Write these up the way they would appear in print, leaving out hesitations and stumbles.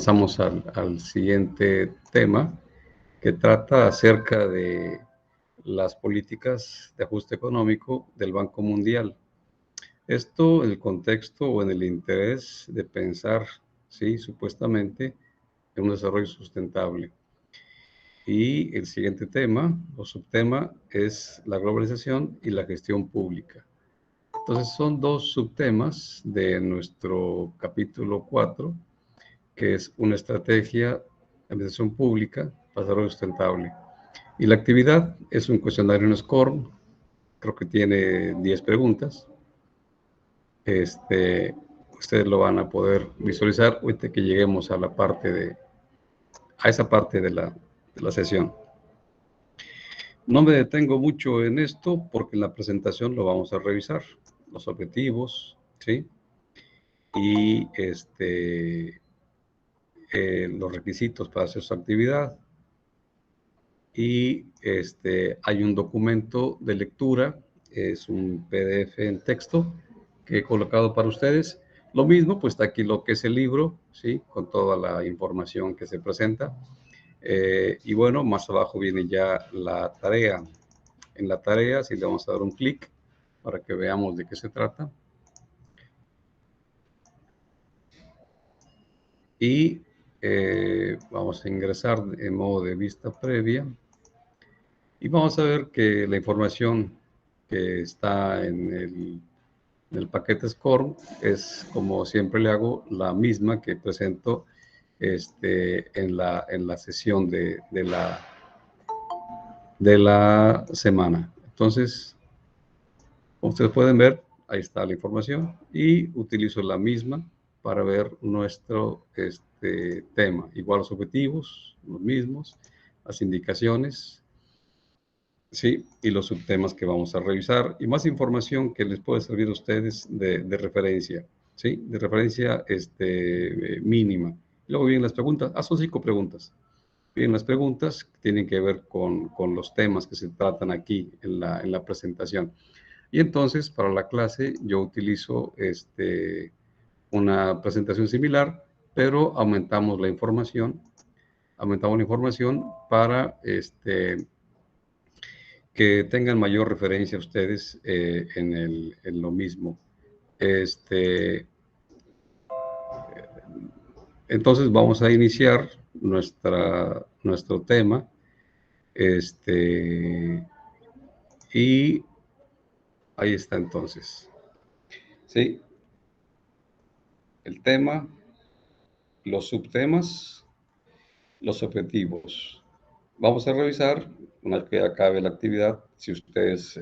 Pasamos al siguiente tema, que trata acerca de las políticas de ajuste económico del Banco Mundial. Esto en el contexto o en el interés de pensar, sí, supuestamente, en un desarrollo sustentable. Y el siguiente tema o subtema es la globalización y la gestión pública. Entonces son dos subtemas de nuestro capítulo 4, que es una estrategia de administración pública para desarrollo sustentable. Y la actividad es un cuestionario en SCORM, creo que tiene 10 preguntas. Ustedes lo van a poder visualizar ahorita que lleguemos a esa parte de la sesión. No me detengo mucho en esto porque en la presentación lo vamos a revisar, los objetivos, ¿sí? Y los requisitos para hacer su actividad. Y hay un documento de lectura, es un PDF en texto que he colocado para ustedes. Lo mismo, pues está aquí lo que es el libro, ¿sí? Con toda la información que se presenta. Y bueno, más abajo viene ya la tarea. En la tarea, sí le vamos a dar un clic para que veamos de qué se trata. Y vamos a ingresar en modo de vista previa. Y vamos a ver que la información que está en el paquete SCORM es, como siempre le hago, la misma que presento en la sesión de la semana. Entonces, como ustedes pueden ver, ahí está la información y utilizo la misma para ver nuestro tema. Igual los objetivos, los mismos, las indicaciones, sí, y los subtemas que vamos a revisar y más información que les puede servir a ustedes de referencia, sí, de referencia mínima. Luego vienen las preguntas, son 5 preguntas. Vienen las preguntas que tienen que ver con los temas que se tratan aquí en la presentación. Y entonces, para la clase, yo utilizo una presentación similar, pero aumentamos la información para que tengan mayor referencia ustedes en lo mismo. Entonces vamos a iniciar nuestro tema. Y ahí está entonces. Sí. El tema, los subtemas, los objetivos. Vamos a revisar, una vez que acabe la actividad, si ustedes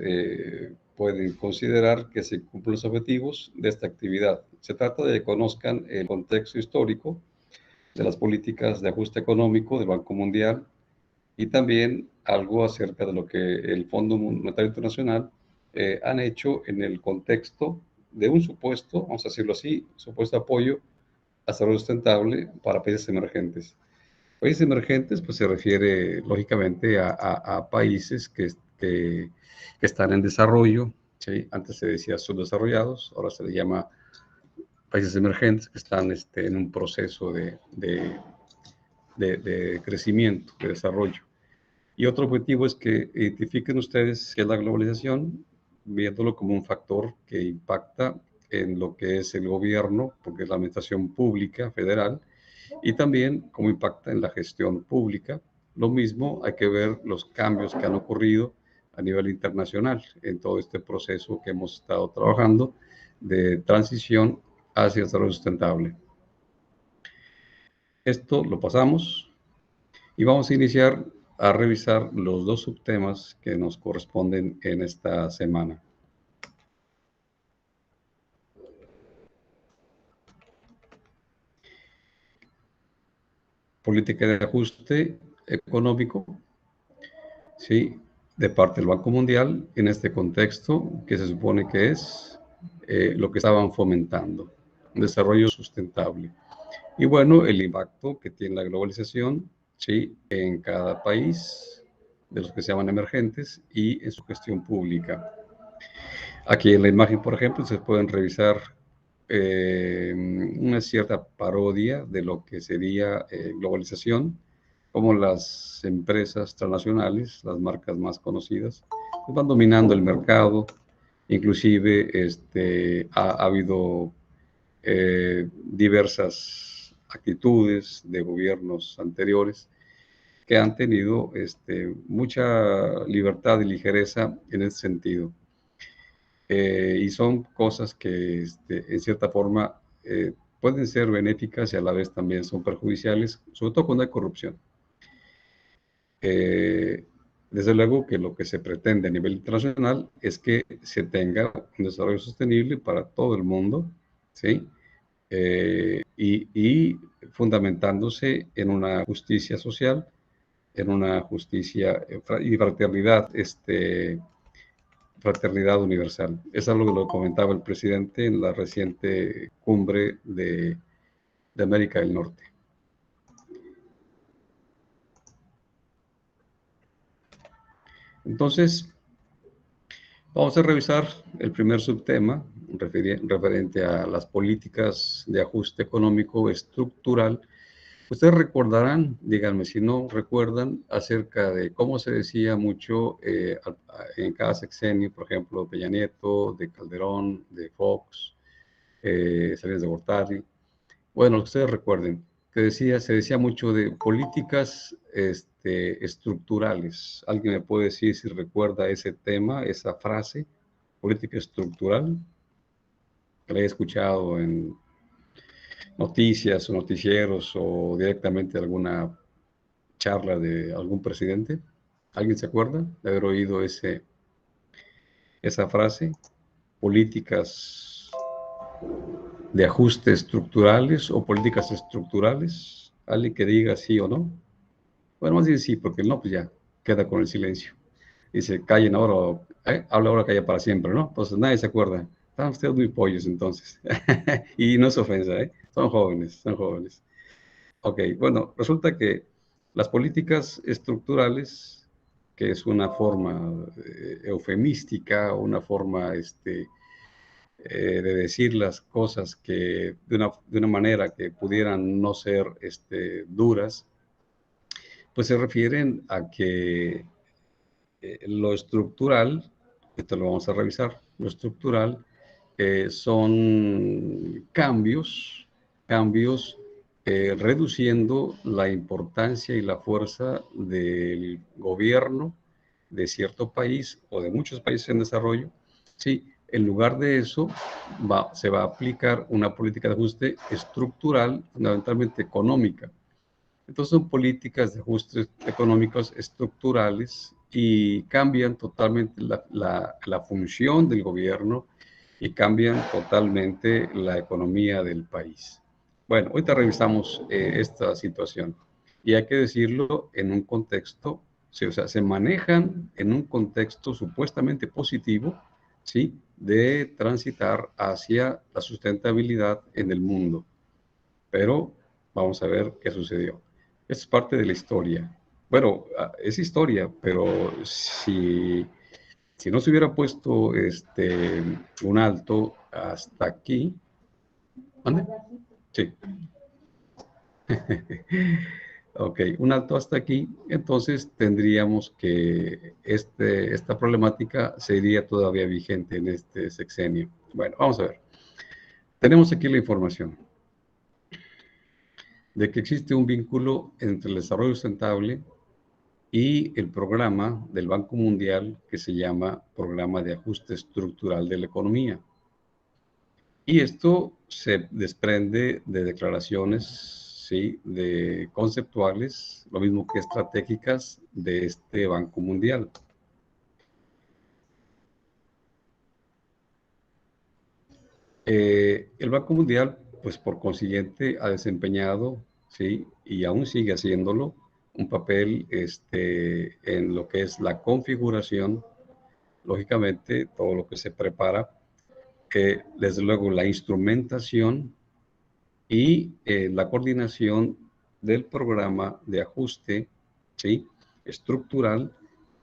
pueden considerar que se cumplen los objetivos de esta actividad. Se trata de que conozcan el contexto histórico de las políticas de ajuste económico del Banco Mundial y también algo acerca de lo que el Fondo Monetario Internacional han hecho en el contexto de un supuesto, vamos a decirlo así, supuesto apoyo a desarrollo sustentable para países emergentes. Países emergentes, pues se refiere lógicamente a países que están en desarrollo, ¿sí? Antes se decía subdesarrollados, ahora se le llama países emergentes que están en un proceso de crecimiento, de desarrollo. Y otro objetivo es que identifiquen ustedes qué es la globalización, viéndolo como un factor que impacta en lo que es el gobierno, porque es la administración pública federal, y también cómo impacta en la gestión pública. Lo mismo, hay que ver los cambios que han ocurrido a nivel internacional en todo este proceso que hemos estado trabajando de transición hacia el desarrollo sustentable. Esto lo pasamos y vamos a iniciar a revisar los dos subtemas que nos corresponden en esta semana. Política de ajuste económico, ¿sí? De parte del Banco Mundial en este contexto que se supone que es lo que estaban fomentando, un desarrollo sustentable. Y bueno, el impacto que tiene la globalización, ¿sí? En cada país de los que se llaman emergentes y en su gestión pública. Aquí en la imagen, por ejemplo, se pueden revisar una cierta parodia de lo que sería globalización, como las empresas transnacionales, las marcas más conocidas, pues van dominando el mercado. Inclusive ha habido diversas actitudes de gobiernos anteriores que han tenido mucha libertad y ligereza en ese sentido. Y son cosas que en cierta forma pueden ser benéficas y a la vez también son perjudiciales, sobre todo cuando hay corrupción. Desde luego que lo que se pretende a nivel internacional es que se tenga un desarrollo sostenible para todo el mundo, ¿sí? Y fundamentándose en una justicia social, en una justicia y fraternidad, fraternidad universal. Es algo que lo comentaba el presidente en la reciente cumbre de América del Norte. Entonces, vamos a revisar el primer subtema referente a las políticas de ajuste económico estructural. Ustedes recordarán, díganme si no recuerdan, acerca de cómo se decía mucho en cada sexenio, por ejemplo, de Peña Nieto, de Calderón, de Fox, Salinas de Gortari. Bueno, ustedes recuerden que se decía mucho de políticas estructurales. ¿Alguien me puede decir si recuerda ese tema, esa frase, política estructural? Que la haya escuchado en noticias o noticieros o directamente alguna charla de algún presidente. ¿Alguien se acuerda de haber oído esa frase? Políticas de ajuste estructurales o políticas estructurales. ¿Alguien que diga sí o no? Bueno, más bien sí, porque el no, pues ya queda con el silencio. Dice, callen ahora, habla ahora, calla para siempre, ¿no? Entonces nadie se acuerda. Están ustedes muy pollos entonces. Y no es ofensa, ¿eh? Son jóvenes, son jóvenes. Ok, bueno, resulta que las políticas estructurales, que es una forma eufemística, una forma de decir las cosas que de una manera que pudieran no ser duras, pues se refieren a que lo estructural, esto lo vamos a revisar, lo estructural son cambios reduciendo la importancia y la fuerza del gobierno de cierto país o de muchos países en desarrollo. Sí, en lugar de eso se va a aplicar una política de ajuste estructural, fundamentalmente económica. Entonces son políticas de ajustes económicos estructurales y cambian totalmente la función del gobierno y cambian totalmente la economía del país. Bueno, ahorita revisamos esta situación y hay que decirlo en un contexto, sí, o sea, se manejan en un contexto supuestamente positivo, ¿sí? De transitar hacia la sustentabilidad en el mundo. Pero vamos a ver qué sucedió. Es parte de la historia. Bueno, es historia, pero si no se hubiera puesto un alto hasta aquí, ¿dónde? Sí. Ok, un alto hasta aquí, entonces tendríamos que esta problemática sería todavía vigente en este sexenio. Bueno, vamos a ver. Tenemos aquí la información de que existe un vínculo entre el desarrollo sustentable y el programa del Banco Mundial que se llama Programa de Ajuste Estructural de la Economía. Y esto se desprende de declaraciones, sí, de conceptuales, lo mismo que estratégicas de este Banco Mundial. El Banco Mundial, pues por consiguiente, ha desempeñado, sí, y aún sigue haciéndolo, un papel en lo que es la configuración, lógicamente, todo lo que se prepara, desde luego la instrumentación y la coordinación del programa de ajuste, ¿sí? Estructural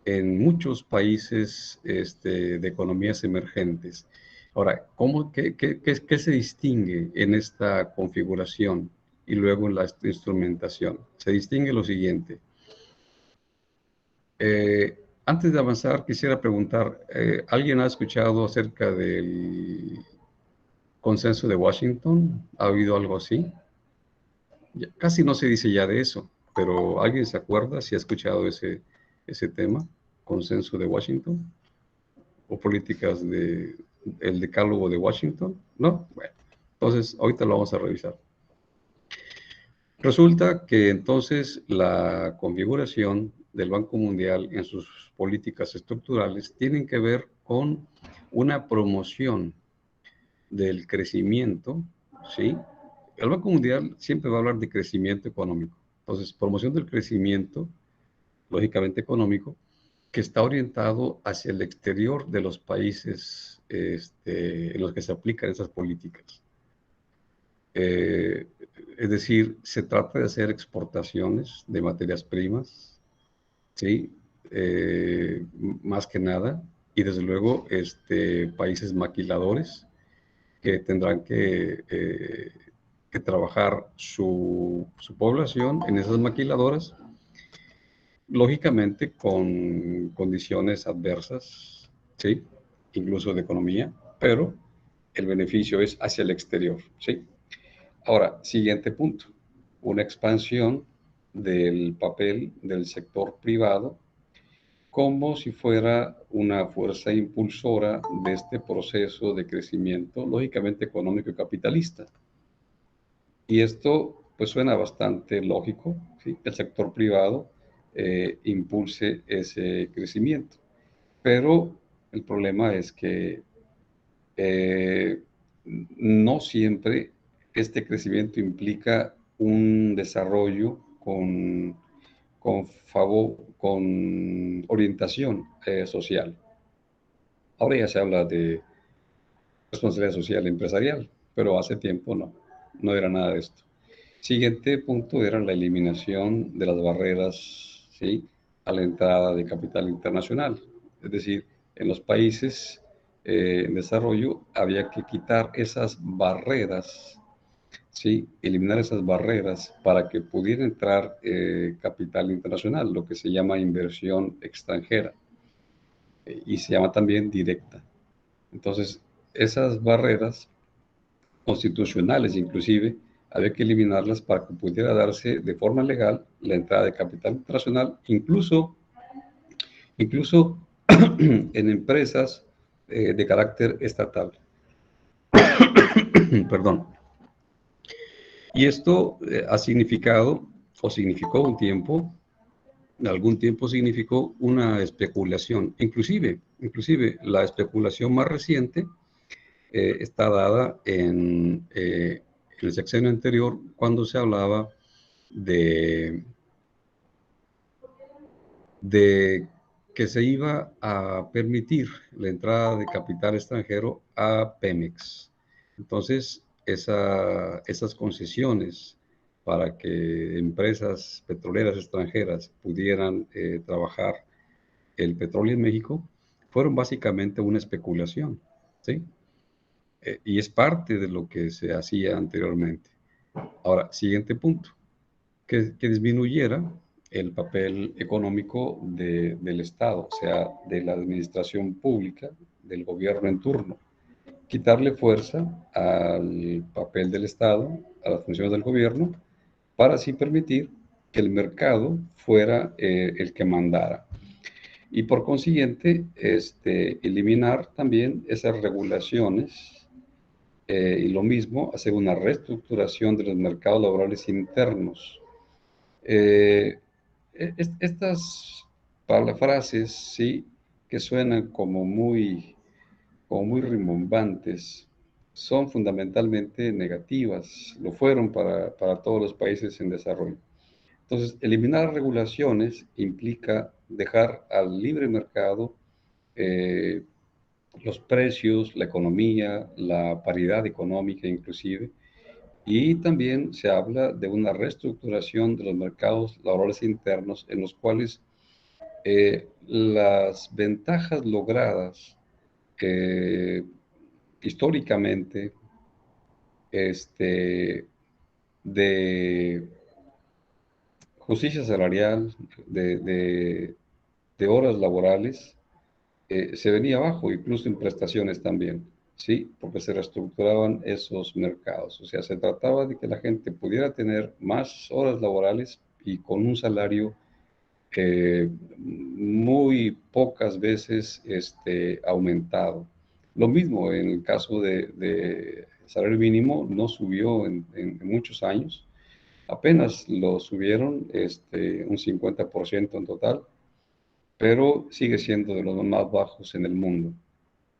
en muchos países de economías emergentes. Ahora, ¿qué se distingue en esta configuración y luego en la instrumentación? Se distingue lo siguiente. Antes de avanzar, quisiera preguntar, ¿alguien ha escuchado acerca del consenso de Washington? ¿Ha oído algo así? Casi no se dice ya de eso, pero ¿alguien se acuerda si ha escuchado ese tema? ¿Consenso de Washington? ¿O políticas el decálogo de Washington? ¿No? Bueno, entonces ahorita lo vamos a revisar. Resulta que entonces la configuración del Banco Mundial en sus políticas estructurales tienen que ver con una promoción del crecimiento, ¿sí? El Banco Mundial siempre va a hablar de crecimiento económico. Entonces, promoción del crecimiento, lógicamente económico, que está orientado hacia el exterior de los países en los que se aplican esas políticas. Eh, es decir, se trata de hacer exportaciones de materias primas, ¿sí? Más que nada, y desde luego países maquiladores que tendrán que trabajar su población en esas maquiladoras, lógicamente con condiciones adversas, ¿sí? Incluso de economía, pero el beneficio es hacia el exterior, ¿sí? Ahora, siguiente punto, una expansión del papel del sector privado como si fuera una fuerza impulsora de este proceso de crecimiento, lógicamente económico y capitalista. Y esto pues suena bastante lógico, ¿sí? El sector privado impulse ese crecimiento. Pero el problema es que eh, no siempre este crecimiento implica un desarrollo con orientación social. Ahora ya se habla de responsabilidad social empresarial, pero hace tiempo no era nada de esto. Siguiente punto era la eliminación de las barreras, ¿sí? A la entrada de capital internacional. Es decir, en los países en desarrollo había que quitar esas barreras, ¿sí? Eliminar esas barreras para que pudiera entrar capital internacional, lo que se llama inversión extranjera y se llama también directa. Entonces, esas barreras constitucionales inclusive, había que eliminarlas para que pudiera darse de forma legal la entrada de capital internacional, incluso en empresas de carácter estatal. Perdón. Y esto ha significado, o significó algún tiempo significó una especulación. Inclusive la especulación más reciente está dada en el sexenio anterior cuando se hablaba de, de que se iba a permitir la entrada de capital extranjero a Pemex. Entonces, esas concesiones para que empresas petroleras extranjeras pudieran trabajar el petróleo en México fueron básicamente una especulación, ¿sí? Y es parte de lo que se hacía anteriormente. Ahora, siguiente punto, que disminuyera el papel económico del Estado, o sea, de la administración pública, del gobierno en turno. Quitarle fuerza al papel del Estado, a las funciones del gobierno, para así permitir que el mercado fuera el que mandara. Y por consiguiente, eliminar también esas regulaciones y lo mismo, hacer una reestructuración de los mercados laborales internos. Estas frases, sí, que suenan como muy rimbombantes, son fundamentalmente negativas, lo fueron para todos los países en desarrollo. Entonces, eliminar regulaciones implica dejar al libre mercado eh, los precios, la economía, la paridad económica inclusive, y también se habla de una reestructuración de los mercados laborales internos en los cuales las ventajas logradas históricamente de justicia salarial, de horas laborales, se venía abajo, incluso en prestaciones también, ¿sí? Porque se reestructuraban esos mercados. O sea, se trataba de que la gente pudiera tener más horas laborales y con un salario muy pocas veces aumentado. Lo mismo en el caso de salario mínimo, no subió en muchos años, apenas lo subieron un 50% en total, pero sigue siendo de los más bajos en el mundo,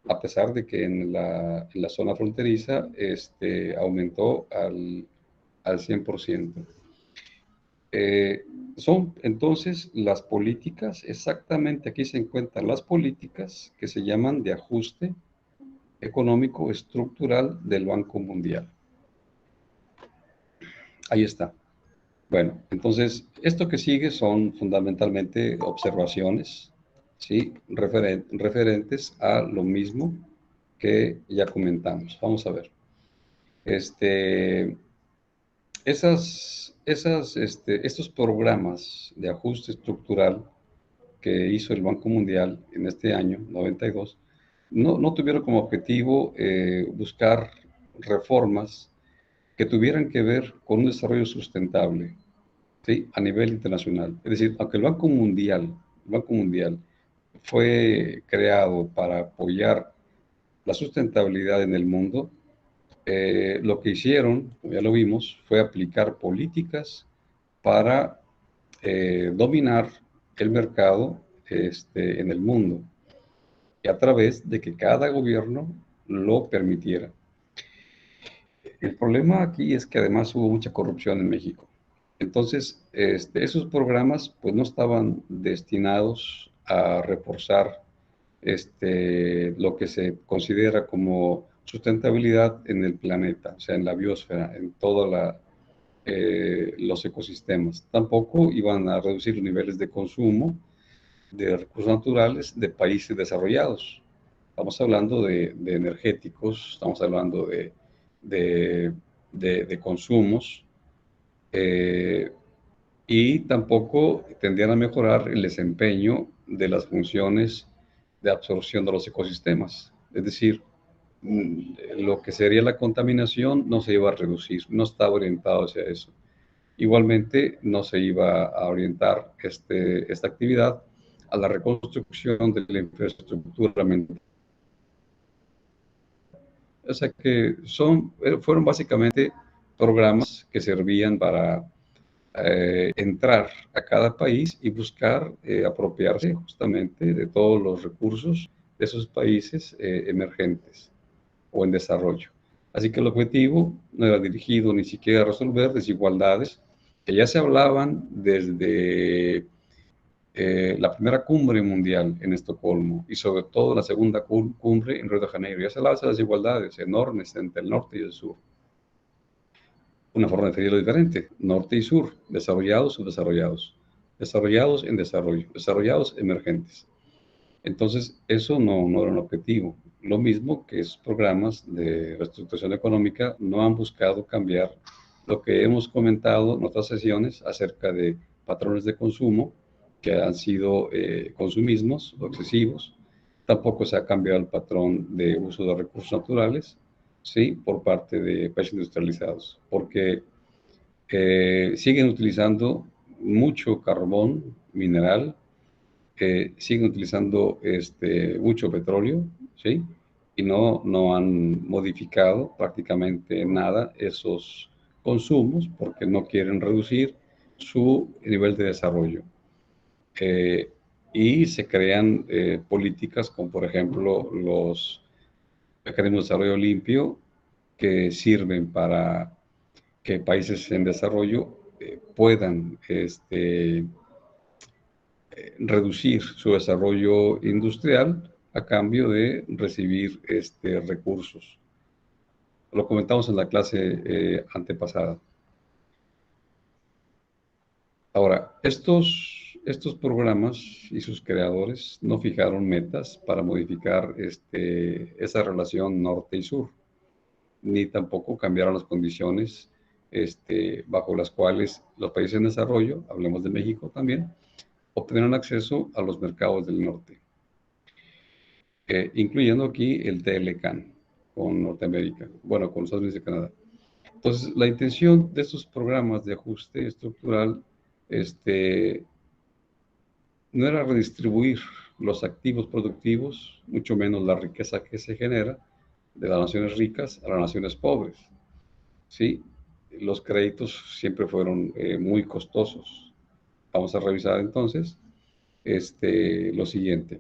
a pesar de que en la zona fronteriza aumentó al 100%. Son entonces las políticas, exactamente aquí se encuentran las políticas que se llaman de ajuste económico estructural del Banco Mundial. Ahí está. Bueno, entonces esto que sigue son fundamentalmente observaciones, ¿sí? Referentes a lo mismo que ya comentamos. Vamos a ver. Este, estos programas de ajuste estructural que hizo el Banco Mundial en este año, 92, no tuvieron como objetivo buscar reformas que tuvieran que ver con un desarrollo sustentable, ¿sí? A nivel internacional. Es decir, aunque el Banco Mundial fue creado para apoyar la sustentabilidad en el mundo, lo que hicieron, como ya lo vimos, fue aplicar políticas para dominar el mercado en el mundo, y a través de que cada gobierno lo permitiera. El problema aquí es que además hubo mucha corrupción en México. Entonces, esos programas pues no estaban destinados a reforzar lo que se considera como sustentabilidad en el planeta, o sea, en la biosfera, en todos los ecosistemas. Tampoco iban a reducir los niveles de consumo de recursos naturales de países desarrollados. Estamos hablando de energéticos, estamos hablando de, de consumos, eh, y tampoco tendrían a mejorar el desempeño de las funciones de absorción de los ecosistemas. Es decir, lo que sería la contaminación no se iba a reducir, no estaba orientado hacia eso. Igualmente, no se iba a orientar esta actividad a la reconstrucción de la infraestructura ambiental. O sea que fueron básicamente programas que servían para entrar a cada país y buscar apropiarse justamente de todos los recursos de esos países emergentes o en desarrollo. Así que el objetivo no era dirigido ni siquiera a resolver desigualdades que ya se hablaban desde la primera cumbre mundial en Estocolmo y sobre todo la segunda cumbre en Río de Janeiro. Ya se hablaba de desigualdades enormes entre el norte y el sur. Una forma de definirlo diferente: norte y sur, desarrollados, subdesarrollados, desarrollados en desarrollo, desarrollados emergentes. Entonces, eso no era un objetivo. Lo mismo que esos programas de reestructuración económica no han buscado cambiar lo que hemos comentado en otras sesiones acerca de patrones de consumo que han sido consumismos o excesivos. Tampoco se ha cambiado el patrón de uso de recursos naturales, ¿sí? Por parte de países industrializados, porque siguen utilizando mucho carbón mineral, siguen utilizando mucho petróleo, ¿sí? Y no han modificado prácticamente nada esos consumos porque no quieren reducir su nivel de desarrollo. Y se crean políticas como por ejemplo los mecanismos de desarrollo limpio, que sirven para que países en desarrollo puedan reducir su desarrollo industrial a cambio de recibir recursos. Lo comentamos en la clase antepasada. Ahora, estos Estos programas y sus creadores no fijaron metas para modificar esa relación norte y sur, ni tampoco cambiaron las condiciones bajo las cuales los países en desarrollo, hablemos de México también, obtendrán acceso a los mercados del norte, incluyendo aquí el TLCAN con Norteamérica, bueno, con los Estados Unidos de Canadá. Entonces, la intención de estos programas de ajuste estructural no era redistribuir los activos productivos, mucho menos la riqueza que se genera de las naciones ricas a las naciones pobres. ¿Sí? Los créditos siempre fueron muy costosos. Vamos a revisar entonces lo siguiente.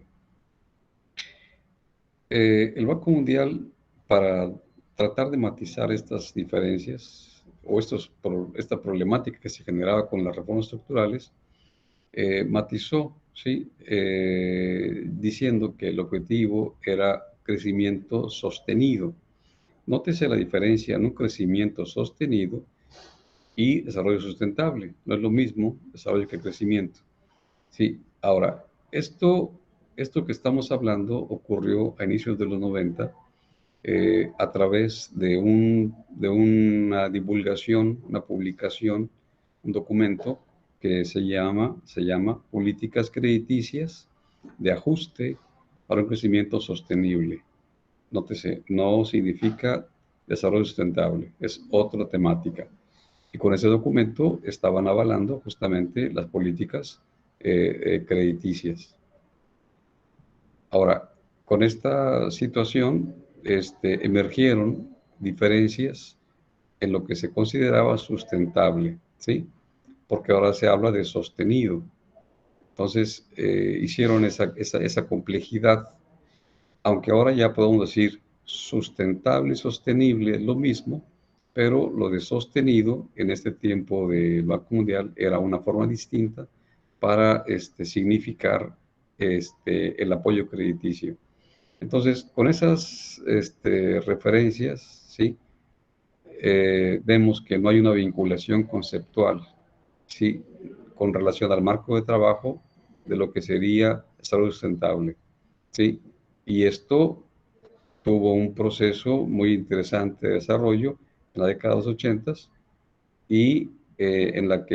El Banco Mundial, para tratar de matizar estas diferencias o esta problemática que se generaba con las reformas estructurales, matizó, ¿sí? Diciendo que el objetivo era crecimiento sostenido. Nótese la diferencia en un crecimiento sostenido y desarrollo sustentable. No es lo mismo desarrollo que crecimiento. Sí, ahora, esto que estamos hablando ocurrió a inicios de los 90 a través de una divulgación, una publicación, un documento que se llama Políticas Crediticias de Ajuste para un Crecimiento Sostenible. Nótese, no significa desarrollo sustentable, es otra temática. Y con ese documento estaban avalando justamente las políticas crediticias. Ahora, con esta situación emergieron diferencias en lo que se consideraba sustentable, ¿sí? Porque ahora se habla de sostenido. Entonces, hicieron esa complejidad, aunque ahora ya podemos decir sustentable y sostenible es lo mismo, pero lo de sostenido en este tiempo del Banco Mundial era una forma distinta para significar el apoyo crediticio. Entonces, con esas referencias, ¿sí? Vemos que no hay una vinculación conceptual, ¿sí? Con relación al marco de trabajo de lo que sería desarrollo sustentable, ¿sí? Y esto tuvo un proceso muy interesante de desarrollo en la década de los 80 y en la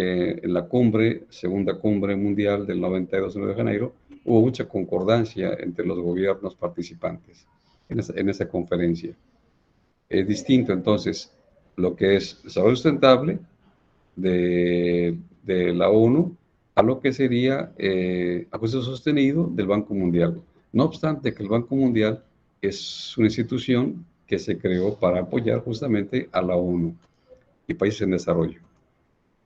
segunda cumbre mundial del 92 en Río de Janeiro, hubo mucha concordancia entre los gobiernos participantes en esa conferencia. Es distinto entonces lo que es desarrollo sustentable de la ONU a lo que sería ajuste sostenido del Banco Mundial. No obstante que el Banco Mundial es una institución que se creó para apoyar justamente a la ONU y países en desarrollo.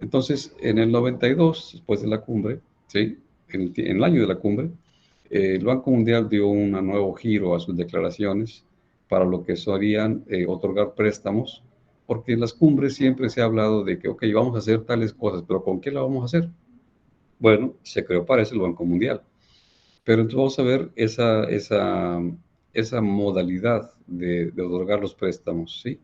Entonces, en el 92, después de la cumbre, ¿sí? En el año de la cumbre, el Banco Mundial dio un nuevo giro a sus declaraciones para lo que solían otorgar préstamos, porque en las cumbres siempre se ha hablado de que, ok, vamos a hacer tales cosas, pero ¿con qué la vamos a hacer? Bueno, se creó para eso el Banco Mundial. Pero entonces vamos a ver esa modalidad de otorgar los préstamos, ¿sí?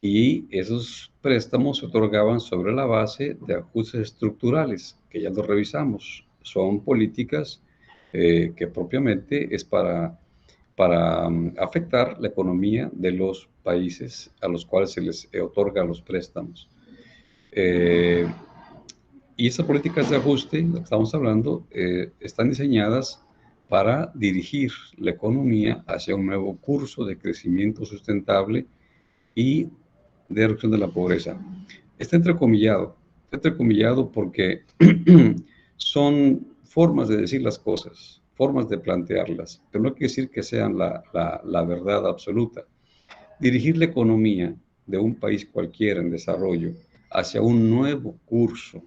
Y esos préstamos se otorgaban sobre la base de ajustes estructurales, que ya los revisamos. Son políticas que propiamente es para afectar la economía de los países a los cuales se les otorga los préstamos. Y esas políticas de ajuste, lo que estamos hablando, están diseñadas para dirigir la economía hacia un nuevo curso de crecimiento sustentable y de reducción de la pobreza. Está entrecomillado porque son formas de decir las cosas, formas de plantearlas, pero no quiere decir que sean la verdad absoluta. Dirigir la economía de un país cualquiera en desarrollo hacia un nuevo curso,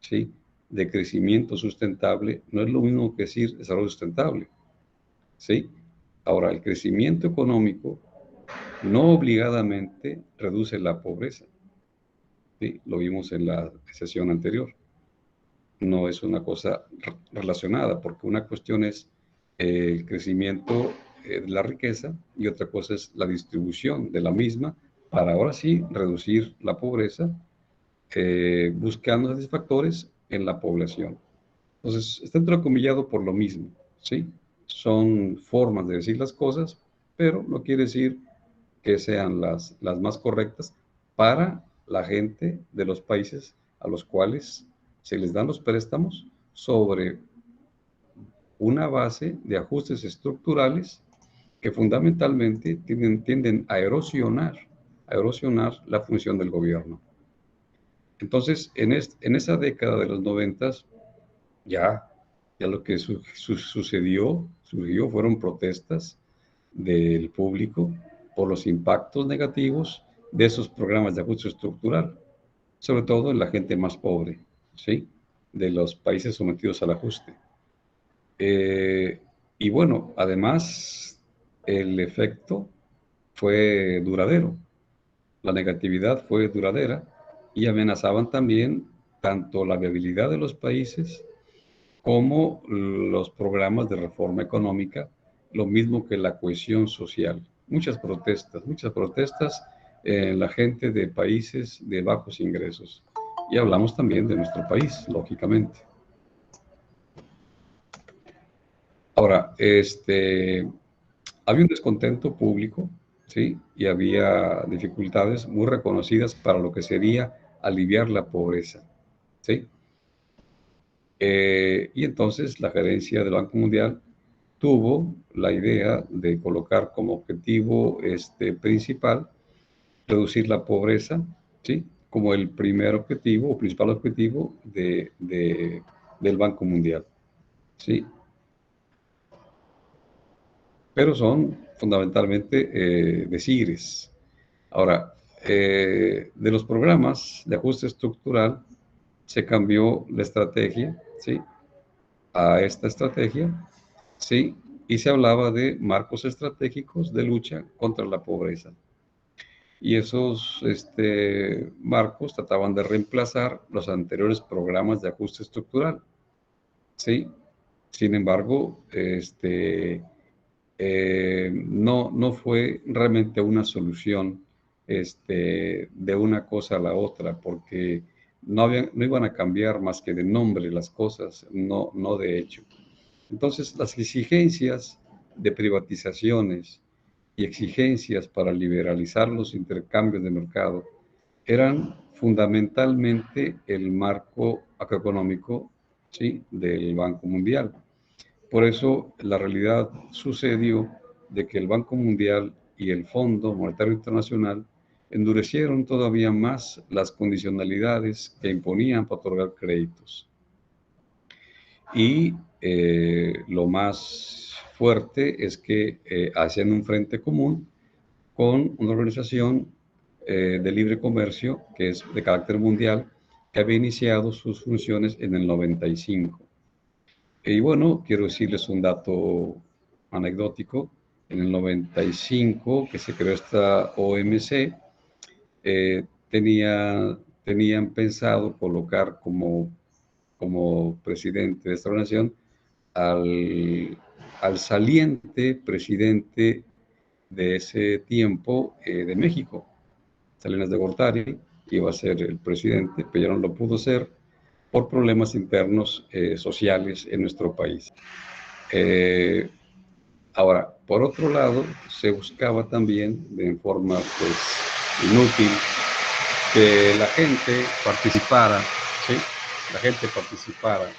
¿sí?, de crecimiento sustentable no es lo mismo que decir desarrollo sustentable, ¿sí? Ahora, el crecimiento económico no obligadamente reduce la pobreza, ¿sí? Lo vimos en la sesión anterior. No es una cosa relacionada, porque una cuestión es el crecimiento de la riqueza y otra cosa es la distribución de la misma para ahora sí reducir la pobreza, buscando satisfactores en la población. Entonces, está entrecomillado por lo mismo, ¿sí? Son formas de decir las cosas, pero no quiere decir que sean las más correctas para la gente de los países a los cuales se les dan los préstamos sobre una base de ajustes estructurales que fundamentalmente tienden a erosionar la función del gobierno. Entonces, en esa década de los 90, ya, ya lo que sucedió fueron protestas del público por los impactos negativos de esos programas de ajuste estructural, sobre todo en la gente más pobre, ¿sí? De los países sometidos al ajuste. Y bueno, además, el efecto fue duradero, la negatividad fue duradera y amenazaban también tanto la viabilidad de los países como los programas de reforma económica, lo mismo que la cohesión social. Muchas protestas en la gente de países de bajos ingresos. Y hablamos también de nuestro país, lógicamente. Ahora, había un descontento público, ¿sí? Y había dificultades muy reconocidas para lo que sería aliviar la pobreza, ¿sí? Y entonces la gerencia del Banco Mundial tuvo la idea de colocar como objetivo principal reducir la pobreza, ¿sí? Como el primer objetivo o principal objetivo del Banco Mundial, ¿sí? Pero son fundamentalmente decires. Ahora, de los programas de ajuste estructural se cambió la estrategia, ¿sí? A esta estrategia, ¿sí? Y se hablaba de marcos estratégicos de lucha contra la pobreza. Y esos marcos trataban de reemplazar los anteriores programas de ajuste estructural, ¿sí? Sin embargo, no fue realmente una solución de una cosa a la otra, porque no iban a cambiar más que de nombre las cosas, no de hecho. Entonces, las exigencias de privatizaciones y exigencias para liberalizar los intercambios de mercado eran fundamentalmente el marco macroeconómico, ¿sí? Del Banco Mundial. Por eso la realidad sucedió de que el Banco Mundial y el Fondo Monetario Internacional endurecieron todavía más las condicionalidades que imponían para otorgar créditos. Y lo más fuerte es que hacían un frente común con una organización de libre comercio que es de carácter mundial, que había iniciado sus funciones en el 95. Y bueno, quiero decirles un dato anecdótico. En el 95, que se creó esta OMC, tenían pensado colocar como presidente de esta organización al saliente presidente de ese tiempo de México, Salinas de Gortari, que iba a ser el presidente, pero ya no lo pudo ser por problemas internos sociales en nuestro país. Ahora, por otro lado, se buscaba también, de forma pues inútil, que la gente participara, ¿sí? La gente participara.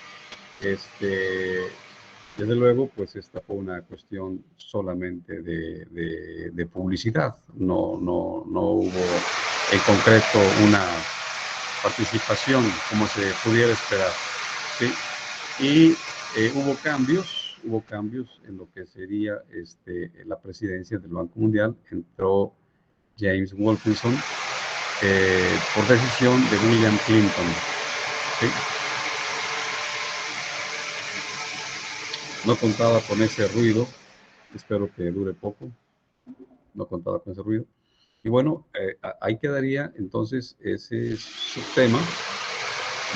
Desde luego, pues esta fue una cuestión solamente de publicidad. No hubo en concreto una participación como se pudiera esperar, ¿sí? Y hubo cambios en lo que sería la presidencia del Banco Mundial. Entró James Wolfenson por decisión de William Clinton, ¿sí? No contaba con ese ruido, espero que dure poco, no contaba con ese ruido. Y bueno, ahí quedaría entonces ese subtema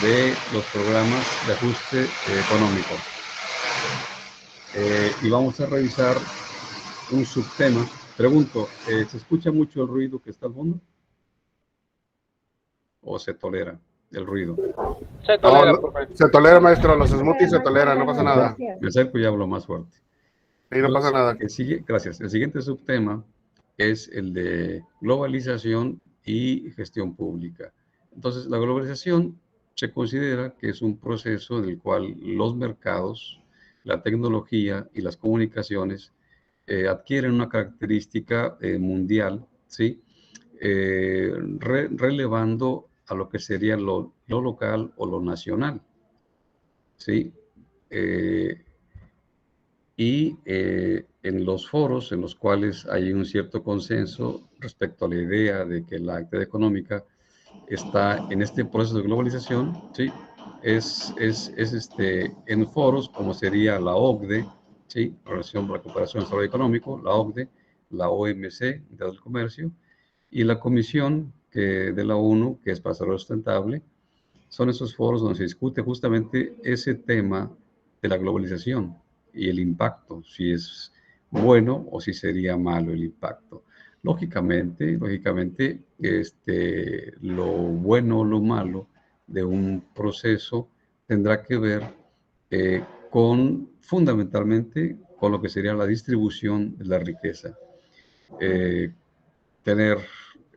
de los programas de ajuste económico. Y vamos a revisar un subtema. Pregunto, ¿se escucha mucho el ruido que está al fondo? ¿O se tolera? el ruido. Se tolera, No, profe. se tolera, maestro, los smoothies se tolera, no pasa nada. Me acerco y hablo más fuerte. Sí, no pasa nada. Gracias. El siguiente subtema es el de globalización y gestión pública. Entonces, la globalización se considera que es un proceso en el cual los mercados, la tecnología y las comunicaciones adquieren una característica mundial, ¿sí? Relevando a lo que sería lo local o lo nacional, ¿sí? En los foros en los cuales hay un cierto consenso respecto a la idea de que la actividad económica está en este proceso de globalización, ¿sí? En foros como sería la OCDE, ¿sí? Organización para la Cooperación y Desarrollo Económico, la OCDE, la OMC, del Comercio, y la Comisión de la ONU, que es para el Desarrollo Sustentable. Son esos foros donde se discute justamente ese tema de la globalización y el impacto, si es bueno o si sería malo el impacto. Lógicamente, lo bueno o lo malo de un proceso tendrá que ver fundamentalmente con lo que sería la distribución de la riqueza. Eh,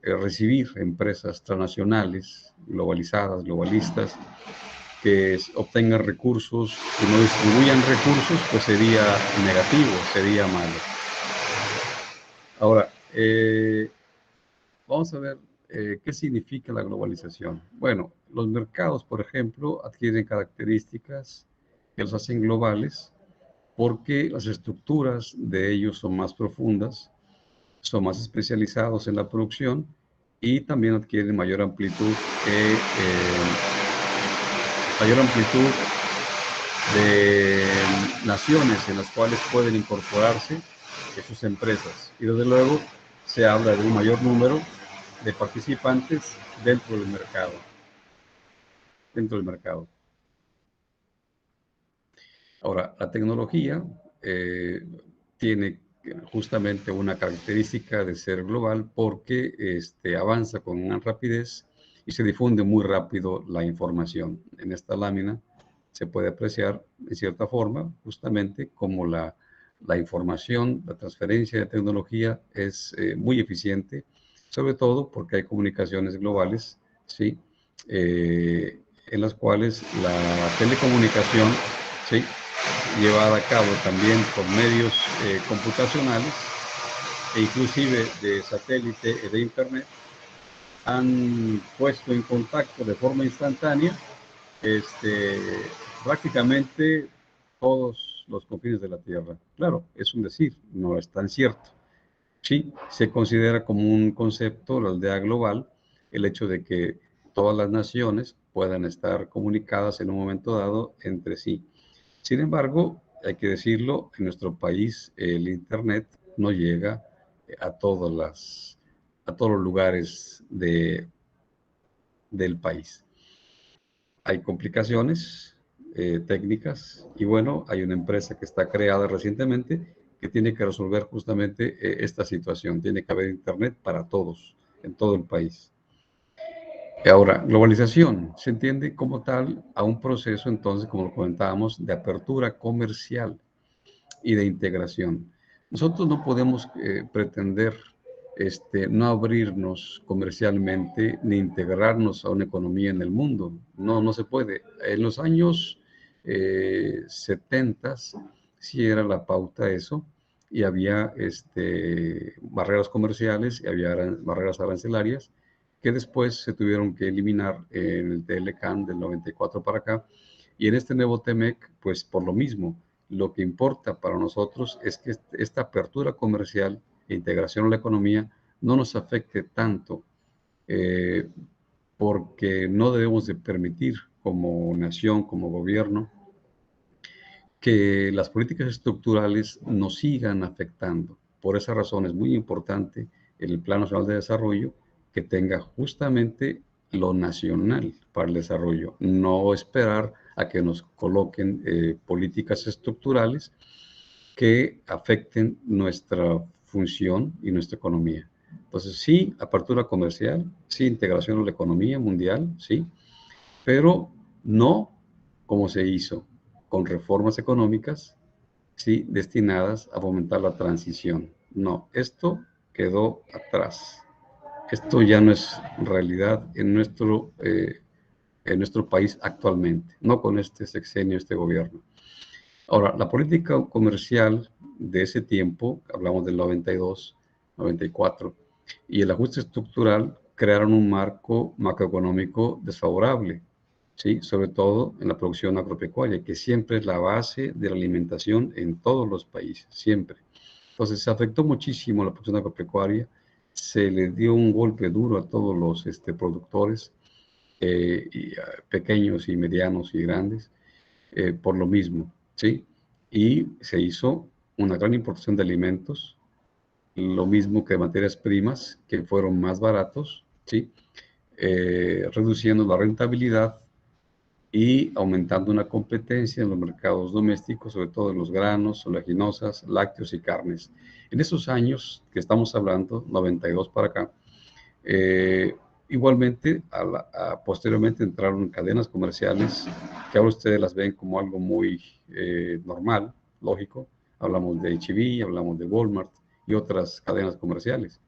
recibir empresas transnacionales, globalizadas, globalistas, que obtengan recursos y no distribuyan recursos, pues sería negativo, sería malo. Ahora, vamos a ver qué significa la globalización. Bueno, los mercados, por ejemplo, adquieren características que los hacen globales porque las estructuras de ellos son más profundas, son más especializados en la producción y también adquieren mayor amplitud de naciones en las cuales pueden incorporarse sus empresas. Y desde luego se habla de un mayor número de participantes dentro del mercado. Ahora, la tecnología tiene justamente una característica de ser global porque avanza con gran rapidez y se difunde muy rápido la información. En esta lámina se puede apreciar, de cierta forma, justamente como la información, la transferencia de tecnología es muy eficiente, sobre todo porque hay comunicaciones globales, ¿sí? En las cuales la telecomunicación, ¿sí?, llevada a cabo también por medios computacionales e inclusive de satélite y de internet, han puesto en contacto de forma instantánea prácticamente todos los confines de la Tierra. Claro, es un decir, no es tan cierto. Sí, se considera como un concepto, la aldea global, el hecho de que todas las naciones puedan estar comunicadas en un momento dado entre sí. Sin embargo, hay que decirlo, en nuestro país el Internet no llega a todos los lugares del país. Hay complicaciones técnicas y bueno, hay una empresa que está creada recientemente que tiene que resolver justamente esta situación. Tiene que haber Internet para todos, en todo el país. Ahora, globalización se entiende como tal a un proceso, entonces, como lo comentábamos, de apertura comercial y de integración. Nosotros no podemos pretender no abrirnos comercialmente ni integrarnos a una economía en el mundo. No, no se puede. En los años 70 sí era la pauta eso, y había barreras comerciales y había barreras arancelarias que después se tuvieron que eliminar en el TLCAN del 94 para acá. Y en este nuevo TEMEC, pues por lo mismo, lo que importa para nosotros es que esta apertura comercial e integración a la economía no nos afecte tanto, porque no debemos de permitir como nación, como gobierno, que las políticas estructurales nos sigan afectando. Por esa razón es muy importante el Plan Nacional de Desarrollo que tenga justamente lo nacional para el desarrollo, no esperar a que nos coloquen políticas estructurales que afecten nuestra función y nuestra economía. Entonces, sí, apertura comercial, sí, integración a la economía mundial, sí, pero no como se hizo, con reformas económicas, sí, destinadas a fomentar la transición. No, esto quedó atrás. Esto ya no es realidad en nuestro país actualmente, no con este sexenio, este gobierno. Ahora, la política comercial de ese tiempo, hablamos del 92, 94, y el ajuste estructural crearon un marco macroeconómico desfavorable, ¿sí? Sobre todo en la producción agropecuaria, que siempre es la base de la alimentación en todos los países, siempre. Entonces, se afectó muchísimo la producción agropecuaria, se le dio un golpe duro a todos los productores, pequeños y medianos y grandes, por lo mismo, ¿sí? Y se hizo una gran importación de alimentos, lo mismo que de materias primas, que fueron más baratos, ¿sí? Reduciendo la rentabilidad y aumentando una competencia en los mercados domésticos, sobre todo en los granos, oleaginosas, lácteos y carnes. En esos años que estamos hablando, 92 para acá, eh, igualmente, posteriormente entraron cadenas comerciales que ahora ustedes las ven como algo muy normal, lógico. Hablamos de H-E-B, hablamos de Walmart y otras cadenas comerciales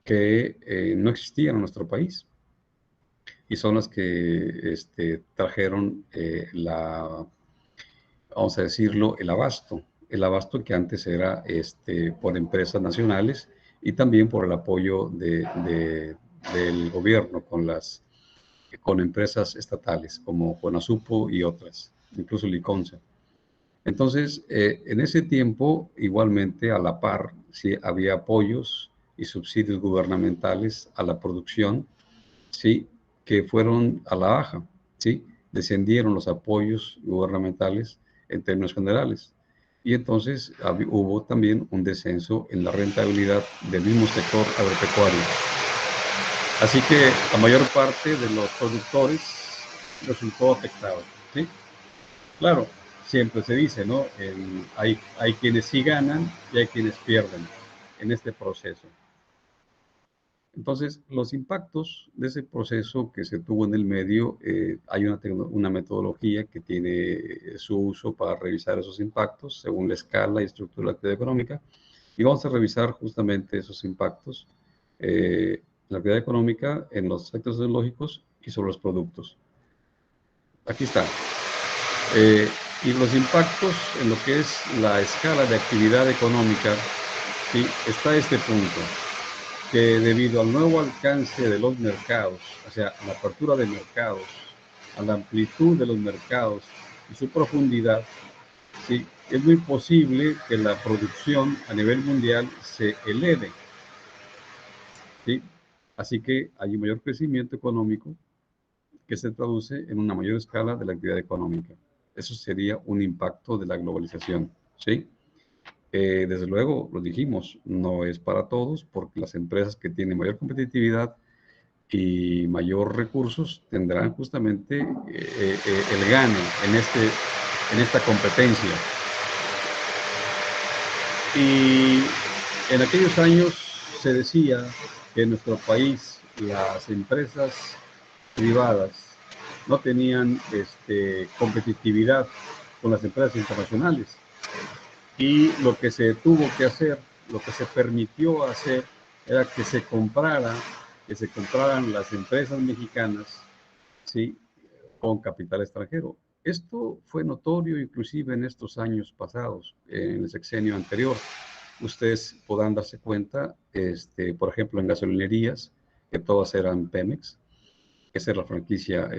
que no existían en nuestro país y son las que trajeron vamos a decirlo, el abasto que antes era por empresas nacionales y también por el apoyo del gobierno con empresas estatales como Conasupo y otras, incluso Liconza. Entonces, en ese tiempo, igualmente a la par, sí, había apoyos y subsidios gubernamentales a la producción, sí, que fueron a la baja, sí, descendieron los apoyos gubernamentales en términos generales. Y entonces hubo también un descenso en la rentabilidad del mismo sector agropecuario. Así que la mayor parte de los productores resultó afectado, ¿sí? Claro, siempre se dice, ¿no? Hay quienes sí ganan y hay quienes pierden en este proceso. Entonces, los impactos de ese proceso que se tuvo en el medio, hay una metodología que tiene su uso para revisar esos impactos según la escala y estructura de la actividad económica. Y vamos a revisar justamente esos impactos en la actividad económica, en los efectos sociológicos y sobre los productos. Aquí está. Y los impactos en lo que es la escala de actividad económica, ¿sí? Está este punto, que debido al nuevo alcance de los mercados, o sea, la apertura de mercados, a la amplitud de los mercados y su profundidad, ¿sí? Es muy posible que la producción a nivel mundial se eleve, ¿sí? Así que hay un mayor crecimiento económico que se traduce en una mayor escala de la actividad económica. Eso sería un impacto de la globalización, ¿sí? Desde luego, lo dijimos, no es para todos, porque las empresas que tienen mayor competitividad y mayor recursos tendrán justamente el gane en esta competencia. Y en aquellos años se decía que en nuestro país las empresas privadas no tenían competitividad con las empresas internacionales. Y lo que se tuvo que hacer, lo que se permitió hacer, era que se compraran las empresas mexicanas, ¿sí? Con capital extranjero. Esto fue notorio inclusive en estos años pasados, en el sexenio anterior. Ustedes podrán darse cuenta, por ejemplo, en gasolinerías, que todas eran Pemex, esa es la franquicia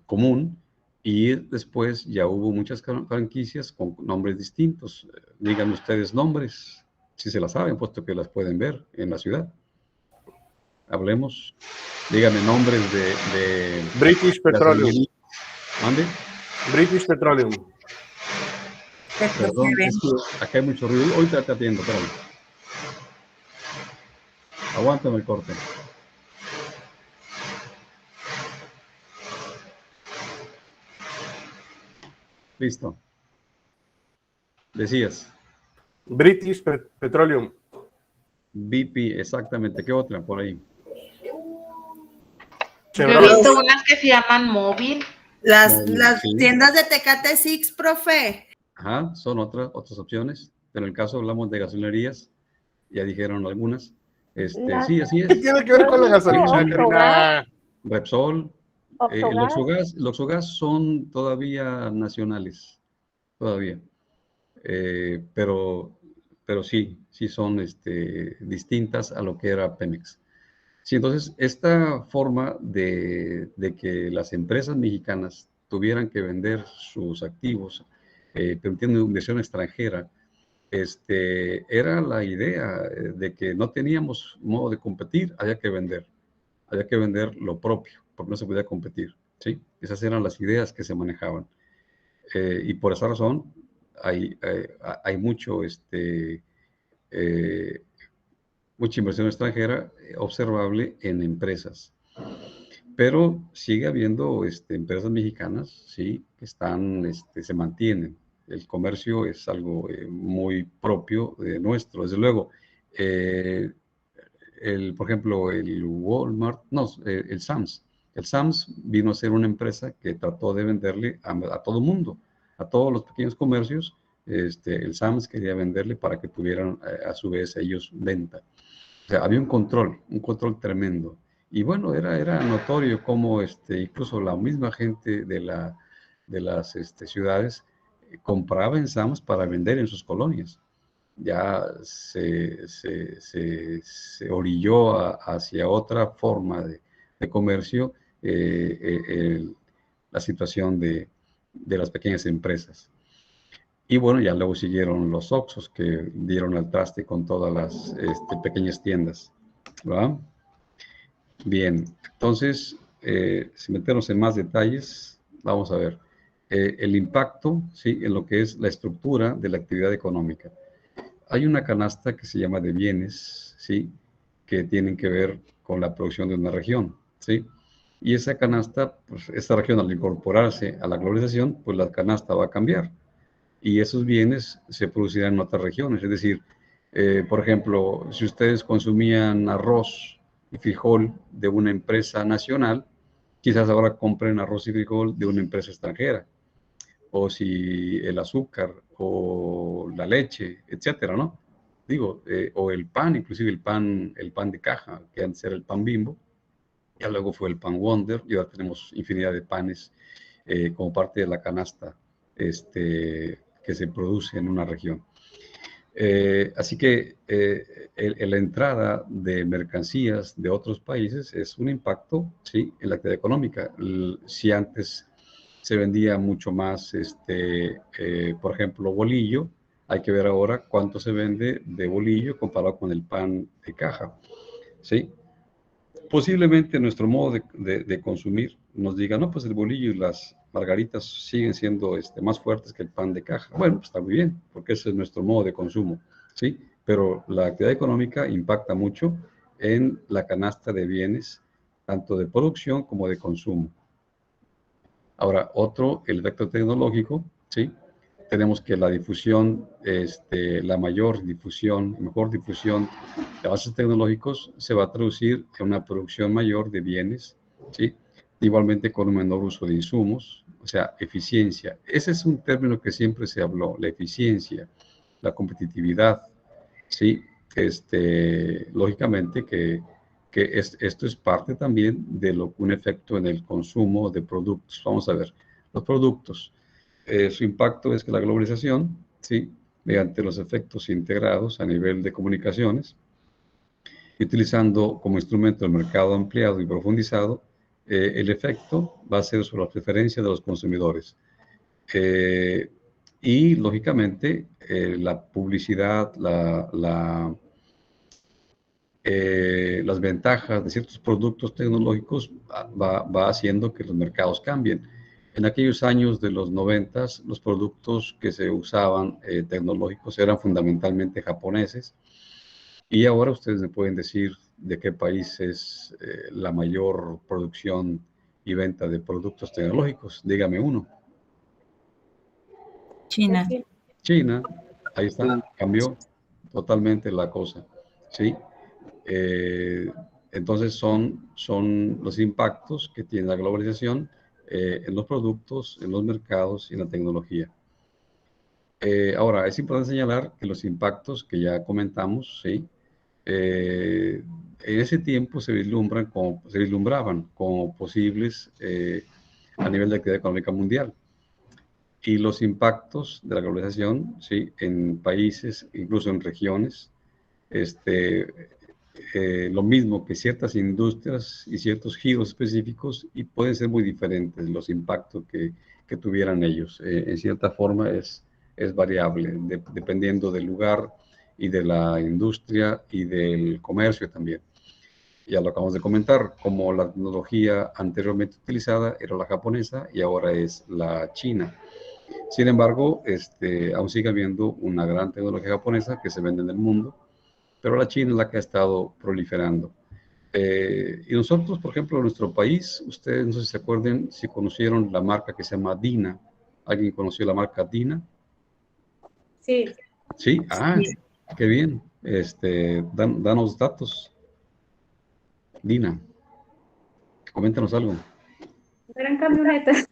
común, y después ya hubo muchas franquicias con nombres distintos. Digan ustedes nombres, si se las saben, puesto que las pueden ver en la ciudad. Hablemos, díganme nombres de British Petroleum. ¿Mande? British Petroleum. Perdón, es que acá hay mucho ruido. Ahorita te atiendo, espérame. Aguántame el corte. Listo. Decías. British Petroleum. BP, exactamente. ¿Qué otra por ahí? Yo he Chevrolet. visto unas que se llaman Móvil. Las Sí. tiendas de Tecate Six, profe. Ajá, son otras opciones, pero en el caso hablamos de gasolinerías, ya dijeron algunas. Sí, así ¿Qué es. tiene que ver con la gasolina, Karina? Repsol, el Oxogas. Oxogas son todavía nacionales, todavía. Pero sí son distintas a lo que era Pemex. Sí, entonces esta forma de que las empresas mexicanas tuvieran que vender sus activos, permitiendo inversión extranjera, era la idea de que no teníamos modo de competir, había que vender lo propio, porque no se podía competir, ¿sí? Esas eran las ideas que se manejaban. Y por esa razón hay mucha inversión extranjera observable en empresas. Pero sigue habiendo empresas mexicanas, sí, que se mantienen. El comercio es algo muy propio de nuestro. Desde luego, por ejemplo, el Walmart, no, el Sam's. El Sam's vino a ser una empresa que trató de venderle a todo mundo, a todos los pequeños comercios. El Sam's quería venderle para que tuvieran a su vez ellos venta. O sea, había un control tremendo. Y bueno, era notorio cómo incluso la misma gente de las ciudades compraba en Sam's para vender en sus colonias. Ya se orilló hacia otra forma de comercio la situación de las pequeñas empresas. Y bueno, ya luego siguieron los Oxxos que dieron al traste con todas las pequeñas tiendas, ¿verdad? Bien, entonces, si metemos en más detalles, vamos a ver el impacto, ¿sí?, en lo que es la estructura de la actividad económica. Hay una canasta que se llama de bienes, ¿sí?, que tienen que ver con la producción de una región, ¿sí? Y esa canasta, pues esta región al incorporarse a la globalización, pues la canasta va a cambiar. Y esos bienes se producirán en otras regiones. Es decir, por ejemplo, si ustedes consumían arroz y frijol de una empresa nacional, quizás ahora compren arroz y frijol de una empresa extranjera. O si el azúcar o la leche, etcétera, ¿no? Digo, o el pan, inclusive el pan de caja, que antes era el pan Bimbo, ya luego fue el pan Wonder, y ahora tenemos infinidad de panes como parte de la canasta que se produce en una región. Así que la entrada de mercancías de otros países es un impacto, ¿sí?, en la actividad económica. Si antes se vendía mucho más, por ejemplo, bolillo, hay que ver ahora cuánto se vende de bolillo comparado con el pan de caja, ¿sí? Posiblemente nuestro modo de consumir nos diga, no, pues el bolillo y las margaritas siguen siendo más fuertes que el pan de caja. Bueno, pues está muy bien, porque ese es nuestro modo de consumo, ¿sí? Pero la actividad económica impacta mucho en la canasta de bienes, tanto de producción como de consumo. Ahora, el efecto tecnológico, ¿sí? Tenemos que la difusión, la mejor difusión de avances tecnológicos se va a traducir en una producción mayor de bienes, ¿sí? Igualmente con un menor uso de insumos, o sea, eficiencia. Ese es un término que siempre se habló, la eficiencia, la competitividad, ¿sí? Lógicamente que esto es parte también de un efecto en el consumo de productos. Vamos a ver, los productos. Su impacto es que la globalización, ¿sí?, mediante los efectos integrados a nivel de comunicaciones, y utilizando como instrumento el mercado ampliado y profundizado, el efecto va a ser sobre la preferencia de los consumidores. Y, lógicamente, la publicidad, las ventajas de ciertos productos tecnológicos va haciendo que los mercados cambien. En aquellos años de los 90, los productos que se usaban tecnológicos eran fundamentalmente japoneses, y ahora ustedes me pueden decir de qué país es la mayor producción y venta de productos tecnológicos. Dígame uno. China. China, ahí está, cambió totalmente la cosa, ¿sí? Entonces son los impactos que tiene la globalización en los productos, en los mercados y en la tecnología. Ahora, es importante señalar que los impactos que ya comentamos, ¿sí? En ese tiempo se vislumbraban como posibles a nivel de actividad económica mundial. Y los impactos de la globalización, ¿sí? En países, incluso en regiones, lo mismo que ciertas industrias y ciertos giros específicos, y pueden ser muy diferentes los impactos que tuvieran ellos. En cierta forma es variable, dependiendo del lugar y de la industria y del comercio también. Ya lo acabamos de comentar, como la tecnología anteriormente utilizada era la japonesa y ahora es la china. Sin embargo, aún sigue habiendo una gran tecnología japonesa que se vende en el mundo, pero la China es la que ha estado proliferando. Y nosotros, por ejemplo, en nuestro país, ustedes no sé si se acuerdan, si conocieron la marca que se llama Dina. ¿Alguien conoció la marca Dina? Sí. Sí, Sí. qué bien. Danos datos. Dina, coméntanos algo. Eran camionetas.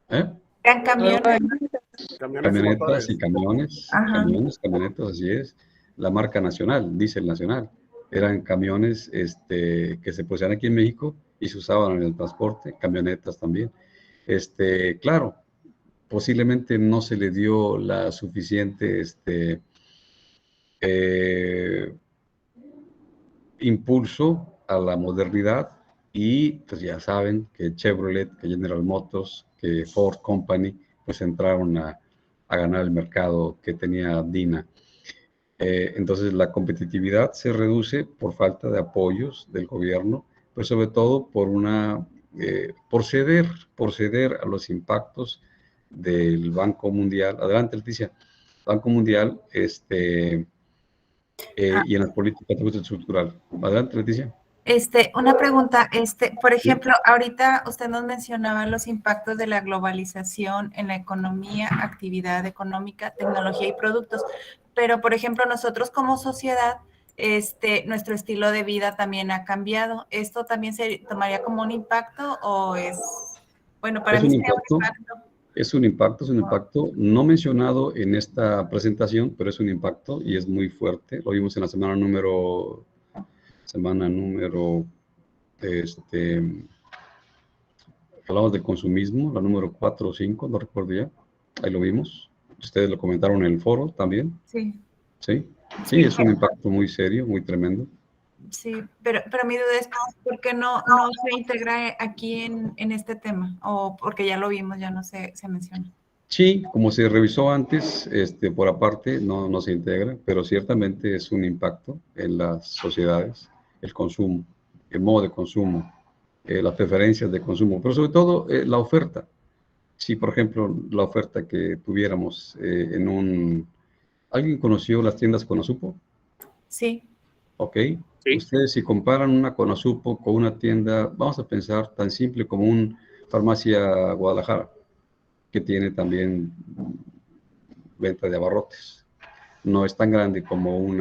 ¿Eh? Eran camiones. Camiones y Camionetas y motores. camiones, Ajá. camionetas, así es. La marca nacional, dice el nacional. Eran camiones que se producían aquí en México y se usaban en el transporte, camionetas también. Claro, posiblemente no se le dio la suficiente eh, impulso a la modernidad y pues ya saben que Chevrolet, que General Motors, que Ford Company, pues entraron a ganar el mercado que tenía Dina. Entonces la competitividad se reduce por falta de apoyos del gobierno, pero sobre todo por ceder a los impactos del Banco Mundial. Adelante, Leticia. Banco Mundial, y en la política de ajuste estructural. Adelante, Leticia. Una pregunta, por Sí. ejemplo, ahorita usted nos mencionaba los impactos de la globalización en la economía, actividad económica, tecnología y productos, pero por ejemplo, nosotros como sociedad, nuestro estilo de vida también ha cambiado. ¿Esto también se tomaría como un impacto o es, bueno, para Es mí un sería un impacto. impacto? Es un impacto no mencionado en esta presentación, pero es un impacto y es muy fuerte. Lo vimos en la semana número, hablamos de consumismo, la número 4 o 5, no recuerdo ya. Ahí lo vimos. Ustedes lo comentaron en el foro también. Sí. Sí, Sí, es un impacto muy serio, muy tremendo. sí, pero mi duda es ¿por qué no se integra aquí en este tema? O porque ya lo vimos, ya no se menciona. Sí, como se revisó antes, por aparte, no se integra, pero ciertamente es un impacto en las sociedades, el consumo, el modo de consumo, las preferencias de consumo, pero sobre todo la oferta. Si, por ejemplo, la oferta que tuviéramos ¿Alguien conoció las tiendas Conasupo? Sí. Ok. Sí. Ustedes si comparan una Conasupo con una tienda, vamos a pensar tan simple como un Farmacia Guadalajara, que tiene también venta de abarrotes. No es tan grande como un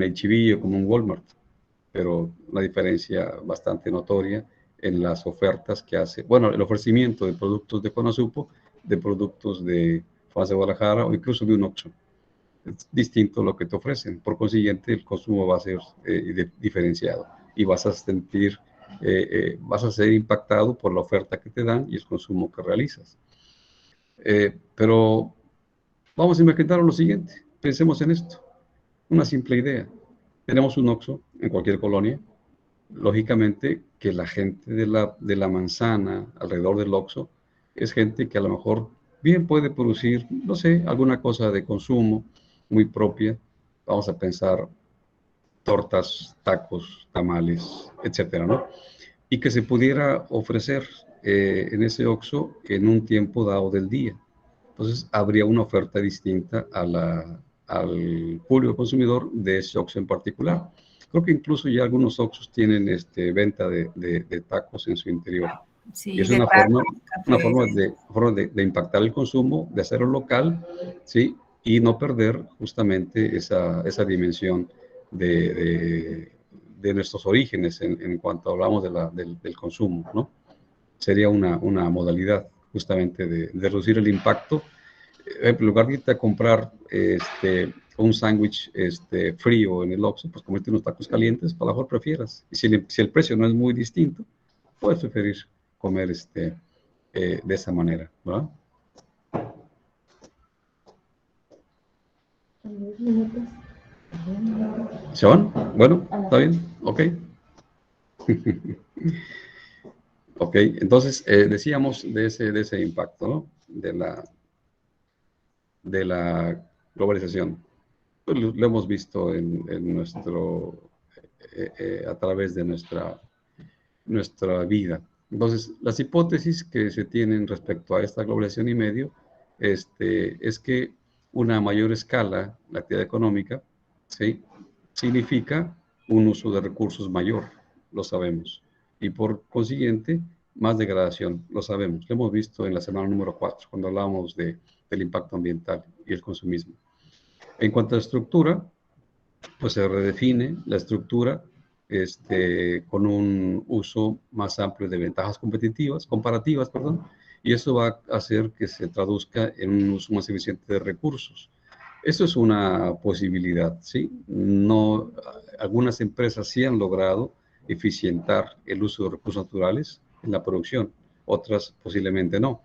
H-E-B o como un Walmart, pero una diferencia bastante notoria en las ofertas que hace, bueno, el ofrecimiento de productos de Conasupo, de productos de Farmacia Guadalajara o incluso de un Oxxo. Es distinto lo que te ofrecen. Por consiguiente, el consumo va a ser diferenciado y vas a vas a ser impactado por la oferta que te dan y el consumo que realizas. Pero vamos a imaginar lo siguiente. Pensemos en esto. Una simple idea. Tenemos un Oxxo en cualquier colonia. Lógicamente que la gente de la manzana alrededor del Oxxo es gente que a lo mejor bien puede producir, no sé, alguna cosa de consumo muy propia. Vamos a pensar tortas, tacos, tamales, etcétera, ¿no? Y que se pudiera ofrecer en ese Oxxo en un tiempo dado del día. Entonces habría una oferta distinta al público consumidor de ese Oxxo en particular. Creo que incluso ya algunos Oxxos tienen venta de tacos en su interior. Y Sí, es de una tacos, forma cafés. de impactar el consumo, de hacerlo local, ¿sí? Y no perder justamente esa dimensión de de nuestros orígenes en cuanto hablamos del consumo, ¿no? Sería una modalidad justamente de reducir el impacto. En lugar de irte a comprar un sándwich frío en el Oxxo, pues comerte unos tacos calientes, para lo mejor prefieras. Y si el precio no es muy distinto, puedes preferir comer de esa manera, ¿verdad? ¿Se van? Bueno, está bien, ok. Ok, entonces decíamos de ese impacto, ¿no? De la globalización. Pues lo hemos visto en nuestro, a través de nuestra vida. Entonces, las hipótesis que se tienen respecto a esta globalización y medio es que una mayor escala, la actividad económica, ¿sí?, significa un uso de recursos mayor, lo sabemos. Y por consiguiente, más degradación, lo sabemos. Lo hemos visto en la semana número 4, cuando hablábamos del impacto ambiental y el consumismo. En cuanto a estructura, pues se redefine la estructura con un uso más amplio de ventajas comparativas, y eso va a hacer que se traduzca en un uso más eficiente de recursos. Eso es una posibilidad, ¿sí? No, algunas empresas sí han logrado eficientar el uso de recursos naturales en la producción, otras posiblemente no.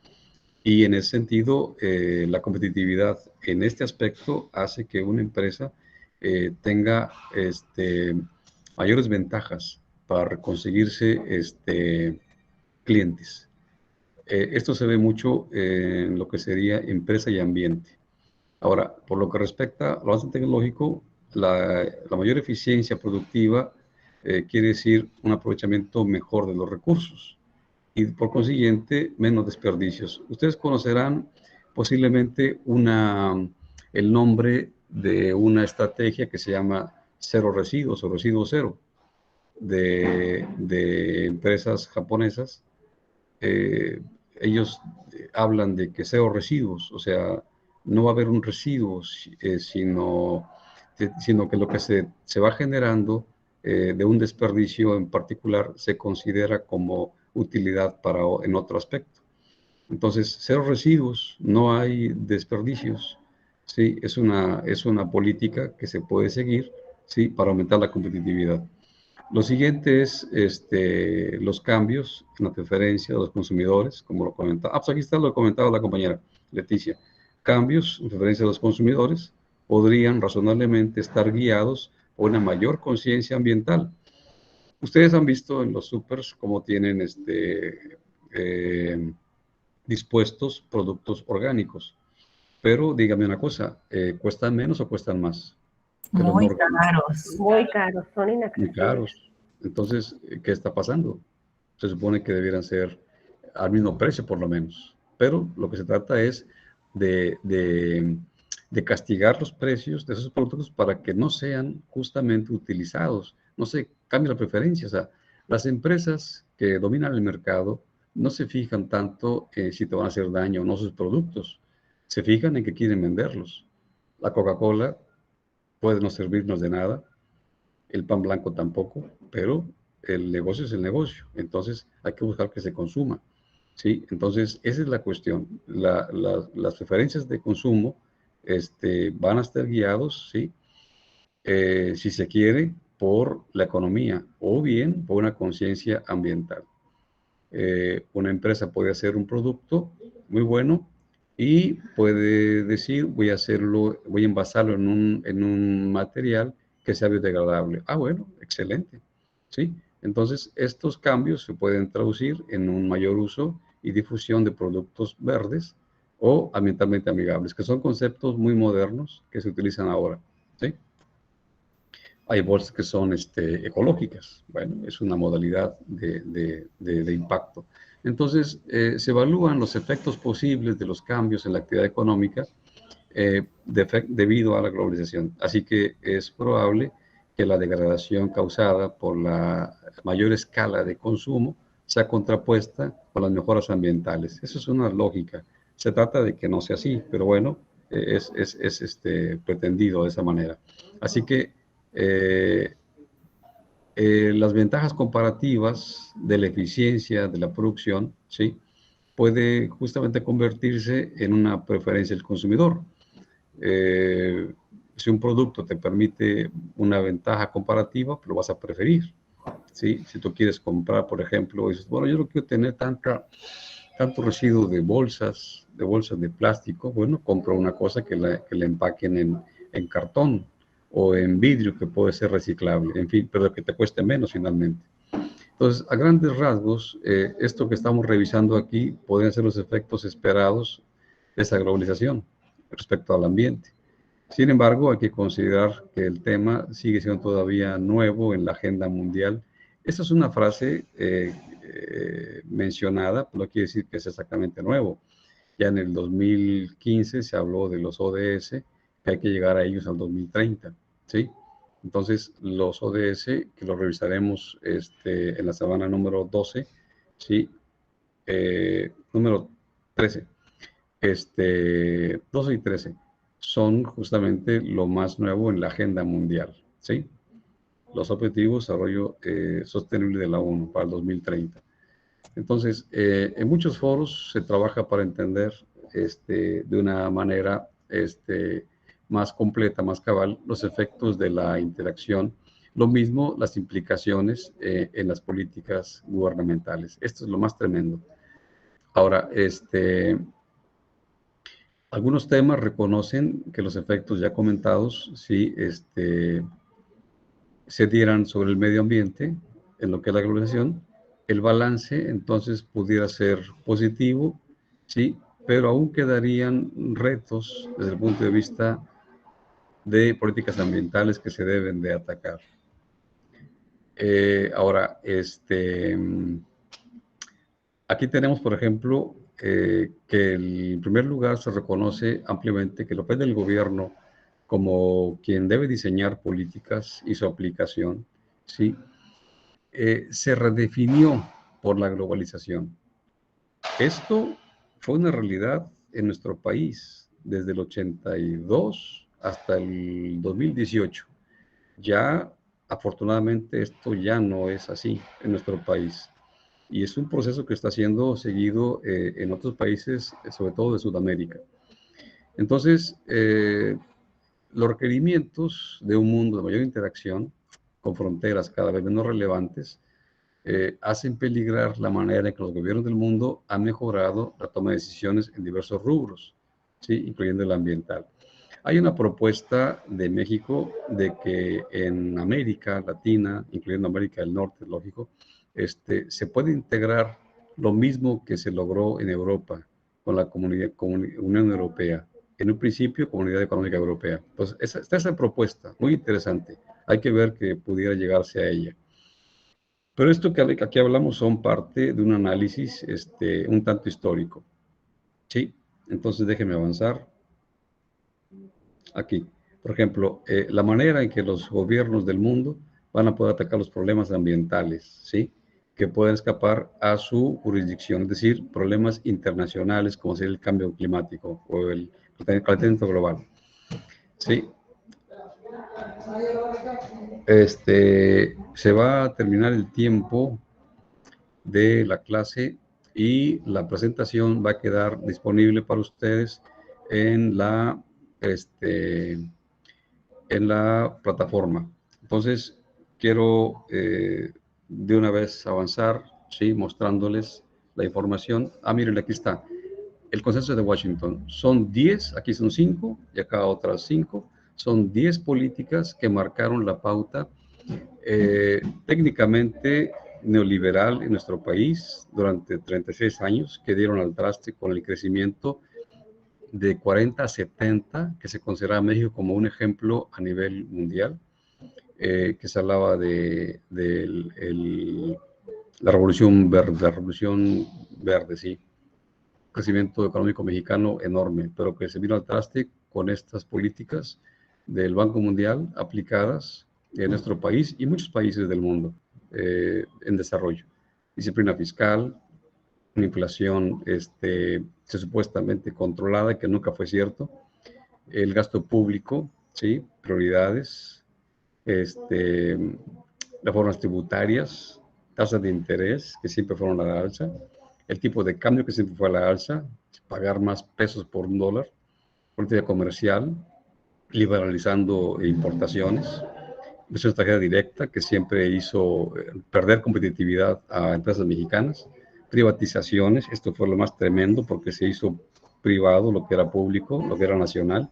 Y en ese sentido, la competitividad en este aspecto hace que una empresa tenga mayores ventajas para conseguirse clientes. Esto se ve mucho en lo que sería empresa y ambiente. Ahora, por lo que respecta al avance tecnológico, la mayor eficiencia productiva quiere decir un aprovechamiento mejor de los recursos y por consiguiente menos desperdicios. Ustedes conocerán posiblemente el nombre de una estrategia que se llama cero residuos o residuo cero de empresas japonesas. Ellos hablan de que cero residuos, o sea, no va a haber un residuo, sino que lo que se va generando de un desperdicio en particular se considera como utilidad en otro aspecto. Entonces, cero residuos, no hay desperdicios, ¿sí? Es una política que se puede seguir, ¿sí?, para aumentar la competitividad. Lo siguiente es los cambios en la preferencia de los consumidores, como lo comentaba. Pues aquí está lo que comentaba la compañera Leticia. Cambios en preferencia de los consumidores podrían razonablemente estar guiados por una mayor conciencia ambiental. Ustedes han visto en los supers cómo tienen dispuestos productos orgánicos, pero dígame una cosa, ¿cuestan menos o cuestan más que los no Muy orgánicos? caros. Muy caros, son Muy inaccesibles. caros. Entonces, ¿qué está pasando? Se supone que debieran ser al mismo precio, por lo menos. Pero lo que se trata es de castigar los precios de esos productos para que no sean justamente utilizados, no se cambie la preferencia. O sea, las empresas que dominan el mercado no se fijan tanto si te van a hacer daño o no sus productos, se fijan en que quieren venderlos. La Coca-Cola puede no servirnos de nada, el pan blanco tampoco, pero el negocio es el negocio, entonces hay que buscar que se consuma, ¿sí? Entonces, esa es la cuestión. Las preferencias de consumo van a estar guiados, ¿sí?, si se quiere, por la economía o bien por una conciencia ambiental. Una empresa puede hacer un producto muy bueno y puede decir, voy a envasarlo en un material que sea biodegradable. Ah, bueno, excelente, ¿sí? Entonces, estos cambios se pueden traducir en un mayor uso y difusión de productos verdes o ambientalmente amigables, que son conceptos muy modernos que se utilizan ahora, ¿sí? Hay bolsas que son ecológicas. Bueno, es una modalidad de impacto. Entonces, se evalúan los efectos posibles de los cambios en la actividad económica debido a la globalización. Así que es probable que la degradación causada por la mayor escala de consumo sea contrapuesta con las mejoras ambientales. Eso es una lógica. Se trata de que no sea así, pero bueno, es pretendido de esa manera. Así que las ventajas comparativas de la eficiencia de la producción, ¿sí? Puede justamente convertirse en una preferencia del consumidor. Si un producto te permite una ventaja comparativa, lo vas a preferir, ¿sí? Si tú quieres comprar, por ejemplo, dices, bueno, yo no quiero tener tanto residuo de bolsas de plástico, bueno, compra una cosa que la empaquen en cartón o en vidrio que puede ser reciclable, en fin, pero que te cueste menos finalmente. Entonces, a grandes rasgos, esto que estamos revisando aquí podrían ser los efectos esperados de esa globalización respecto al ambiente. Sin embargo, hay que considerar que el tema sigue siendo todavía nuevo en la agenda mundial. Esta es una frase mencionada, no quiere decir que es exactamente nuevo. Ya en el 2015 se habló de los ODS, que hay que llegar a ellos al 2030, ¿sí? Entonces, los ODS, que los revisaremos en la semana número 12, ¿sí? Número 13, 12 y 13, son justamente lo más nuevo en la agenda mundial, ¿sí? Los Objetivos de Desarrollo Sostenible de la ONU para el 2030. Entonces, en muchos foros se trabaja para entender de una manera más completa, más cabal, los efectos de la interacción. Lo mismo las implicaciones en las políticas gubernamentales. Esto es lo más tremendo. Ahora, algunos temas reconocen que los efectos ya comentados sí, se dieran sobre el medio ambiente, en lo que es la globalización. El balance entonces pudiera ser positivo, sí, pero aún quedarían retos desde el punto de vista de políticas ambientales que se deben de atacar. Ahora, aquí tenemos, por ejemplo, que en primer lugar se reconoce ampliamente que el papel del gobierno como quien debe diseñar políticas y su aplicación, ¿sí? Se redefinió por la globalización. Esto fue una realidad en nuestro país desde el 82 hasta el 2018. Ya, afortunadamente, esto ya no es así en nuestro país. Y es un proceso que está siendo seguido en otros países, sobre todo de Sudamérica. Entonces, los requerimientos de un mundo de mayor interacción, con fronteras cada vez menos relevantes, hacen peligrar la manera en que los gobiernos del mundo han mejorado la toma de decisiones en diversos rubros, ¿sí? Incluyendo el ambiental. Hay una propuesta de México de que en América Latina, incluyendo América del Norte, lógico, se puede integrar lo mismo que se logró en Europa con la Unión Europea. En un principio, Comunidad Económica Europea. Pues está esa propuesta, muy interesante. Hay que ver que pudiera llegarse a ella. Pero esto que aquí hablamos son parte de un análisis un tanto histórico. ¿Sí? Entonces déjenme avanzar. Aquí, por ejemplo, la manera en que los gobiernos del mundo van a poder atacar los problemas ambientales, ¿sí? Que pueden escapar a su jurisdicción, es decir, problemas internacionales como sería el cambio climático o el calentamiento global, ¿sí? Se va a terminar el tiempo de la clase y la presentación va a quedar disponible para ustedes en la plataforma. Entonces, quiero de una vez avanzar, ¿sí? Mostrándoles la información. Miren, aquí está. El consenso de Washington. Son 10, aquí son 5 y acá otras 5. Son 10 políticas que marcaron la pauta técnicamente neoliberal en nuestro país durante 36 años, que dieron al traste con el crecimiento de 40 a 70, que se considera a México como un ejemplo a nivel mundial, que se hablaba de la revolución verde, sí, crecimiento económico mexicano enorme, pero que se vino al traste con estas políticas del Banco Mundial aplicadas en nuestro país y muchos países del mundo en desarrollo. Disciplina fiscal, una inflación supuestamente controlada, que nunca fue cierto, el gasto público, ¿sí? Prioridades, reformas tributarias, tasas de interés que siempre fueron a la alza, el tipo de cambio que siempre fue a la alza, pagar más pesos por un dólar, política comercial, liberalizando importaciones, inversión extranjera directa que siempre hizo perder competitividad a empresas mexicanas, privatizaciones, esto fue lo más tremendo porque se hizo privado lo que era público, lo que era nacional,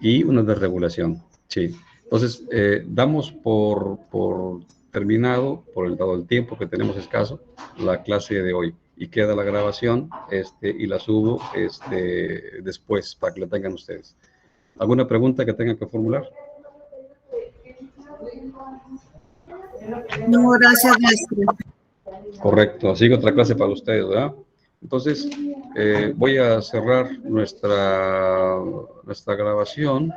y una desregulación. Sí. Entonces, damos por terminado, por el dado el tiempo que tenemos escaso, la clase de hoy. Y queda la grabación y la subo después para que la tengan ustedes. ¿Alguna pregunta que tengan que formular? No, gracias, maestro. Correcto, así que otra clase para ustedes, ¿verdad? Entonces, voy a cerrar nuestra grabación.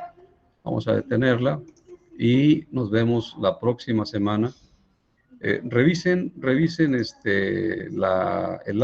Vamos a detenerla y nos vemos la próxima semana. Revisen el